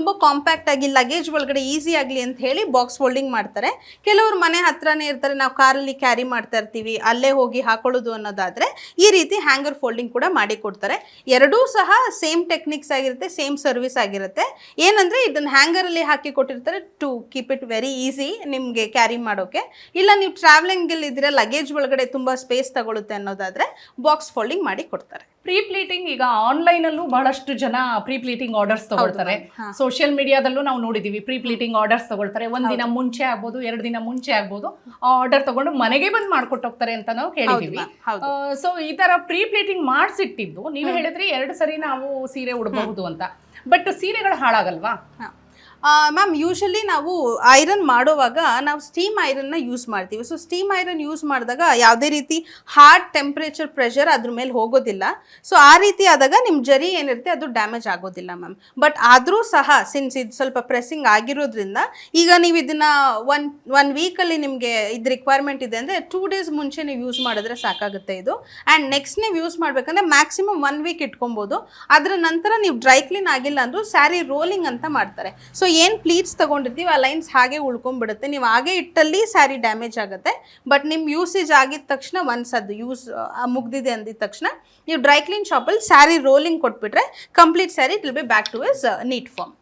ತುಂಬ ಕಾಂಪ್ಯಾಕ್ಟ್ ಆಗಿ ಲಗೇಜ್ ಒಳಗಡೆ ಈಸಿ ಆಗಲಿ ಅಂತ ಹೇಳಿ ಬಾಕ್ಸ್ ಫೋಲ್ಡಿಂಗ್ ಮಾಡ್ತಾರೆ. ಕೆಲವರು ಮನೆ ಹತ್ರನೇ ಇರ್ತಾರೆ, ನಾವು ಕಾರಲ್ಲಿ ಕ್ಯಾರಿ ಮಾಡ್ತಾ ಇರ್ತೀವಿ, ಅಲ್ಲೇ ಹೋಗಿ ಹಾಕೊಳ್ಳೋದು ಅನ್ನೋದಾದರೆ ಈ ರೀತಿ ಹ್ಯಾಂಗರ್ ಫೋಲ್ಡಿಂಗ್ ಕೂಡ ಮಾಡಿ ಕೊಡ್ತಾರೆ. ಎರಡೂ ಸಹ ಸೇಮ್ ಟೆಕ್ನಿಕ್ಸ್ ಆಗಿರುತ್ತೆ, ಸೇಮ್ ಸರ್ವಿಸ್ ಆಗಿರುತ್ತೆ. ಏನಂದರೆ ಇದನ್ನು ಹ್ಯಾಂಗರಲ್ಲಿ ಹಾಕಿ ಕೊಟ್ಟಿರ್ತಾರೆ to keep it very easy ನಿಮಗೆ ಕ್ಯಾರಿ ಮಾಡೋಕ್ಕೆ. ಇಲ್ಲ ನೀವು ಟ್ರಾವೆಲಿಂಗಲ್ಲಿ ಇದ್ರೆ ಲಗೇಜ್ ಒಳಗಡೆ ತುಂಬ ಸ್ಪೇಸ್ ತಗೊಳುತ್ತೆ ಅನ್ನೋದಾದರೆ ಬಾಕ್ಸ್ ಫೋಲ್ಡಿಂಗ್ ಮಾಡಿ ಕೊಡ್ತಾರೆ. ಪ್ರೀ ಪ್ಲೀಟಿಂಗ್ ಈಗ ಆನ್ಲೈನ್ ಅಲ್ಲೂ ಬಹಳಷ್ಟು ಜನ ಪ್ರೀ ಪ್ಲೀಟಿಂಗ್ ಆರ್ಡರ್ಸ್ ತಗೊಳ್ತಾರೆ. ಸೋಷಿಯಲ್ ಮೀಡಿಯಾದಲ್ಲೂ ನಾವು ನೋಡಿದೀವಿ ಪ್ರೀ ಪ್ಲೀಟಿಂಗ್ ಆರ್ಡರ್ಸ್ ತಗೊಳ್ತಾರೆ. ಒಂದಿನ ಮುಂಚೆ ಆಗ್ಬೋದು, 2 ದಿನ ಮುಂಚೆ ಆಗ್ಬೋದು, ಆರ್ಡರ್ ತಗೊಂಡು ಮನೆಗೆ ಬಂದು ಮಾಡ್ಕೊಟ್ಟು ಹೋಗ್ತಾರೆ ಅಂತ ನಾವು ಕೇಳಿದೀವಿ. ಸೊ ಈ ತರ ಪ್ರೀ ಪ್ಲೀಟಿಂಗ್ ಮಾಡಿಸಿಟ್ಟಿದ್ದು ನೀವು ಹೇಳಿದ್ರಿ 2 ಸರಿ ನಾವು ಸೀರೆ ಉಡಬಹುದು ಅಂತ. ಬಟ್ ಸೀರೆಗಳು ಹಾಳಾಗಲ್ವಾ ಮ್ಯಾಮ್? ಯೂಶಲಿ ನಾವು ಐರನ್ ಮಾಡುವಾಗ ನಾವು ಸ್ಟೀಮ್ ಐರನ್ನ ಯೂಸ್ ಮಾಡ್ತೀವಿ. ಸೊ ಸ್ಟೀಮ್ ಐರನ್ ಯೂಸ್ ಮಾಡಿದಾಗ ಯಾವುದೇ ರೀತಿ ಹಾರ್ಡ್ ಟೆಂಪ್ರೇಚರ್ ಪ್ರೆಷರ್ ಅದ್ರ ಮೇಲೆ ಹೋಗೋದಿಲ್ಲ. ಸೊ ಆ ರೀತಿ ಆದಾಗ ನಿಮ್ಮ ಜರಿ ಏನಿರುತ್ತೆ ಅದು ಡ್ಯಾಮೇಜ್ ಆಗೋದಿಲ್ಲ ಮ್ಯಾಮ್. ಬಟ್ ಆದರೂ ಸಹ ಸಿನ್ಸ್ ಇದು ಸ್ವಲ್ಪ ಪ್ರೆಸ್ಸಿಂಗ್ ಆಗಿರೋದ್ರಿಂದ ಈಗ ನೀವು ಇದನ್ನು ಒನ್ ವೀಕಲ್ಲಿ ನಿಮಗೆ ಇದು ರಿಕ್ವೈರ್ಮೆಂಟ್ ಇದೆ ಅಂದರೆ 2 ಡೇಸ್ ಮುಂಚೆ ನೀವು ಯೂಸ್ ಮಾಡಿದ್ರೆ ಸಾಕಾಗುತ್ತೆ ಇದು. ಆ್ಯಂಡ್ ನೆಕ್ಸ್ಟ್ ನೀವು ಯೂಸ್ ಮಾಡಬೇಕಂದ್ರೆ ಮ್ಯಾಕ್ಸಿಮಮ್ 1 ವೀಕ್ ಇಟ್ಕೊಬೋದು. ಅದರ ನಂತರ ನೀವು ಡ್ರೈ ಕ್ಲೀನ್ ಆಗಿಲ್ಲ ಅಂದರೂ ಸ್ಯಾರಿ ರೋಲಿಂಗ್ ಅಂತ ಮಾಡ್ತಾರೆ. ಸೊ ಏನು ಪ್ಲೀಟ್ಸ್ ತಗೊಂಡಿರ್ತೀವಿ ಆ ಲೈನ್ಸ್ ಹಾಗೆ ಉಳ್ಕೊಂಡ್ಬಿಡುತ್ತೆ. ನೀವು ಹಾಗೆ ಇಟ್ಟಲ್ಲಿ ಸ್ಯಾರಿ ಡ್ಯಾಮೇಜ್ ಆಗುತ್ತೆ. ಬಟ್ ನಿಮ್ಮ ಯೂಸೇಜ್ ಆಗಿದ ತಕ್ಷಣ ಒನ್ಸ್ ಅದು ಯೂಸ್ ಮುಗ್ದಿದೆ ಅಂದಿದ ತಕ್ಷಣ ನೀವು ಡ್ರೈ ಕ್ಲೀನ್ ಶಾಪಲ್ಲಿ ಸ್ಯಾರಿ ರೋಲಿಂಗ್ ಕೊಟ್ಬಿಟ್ರೆ complete sari it will be back to is neat form.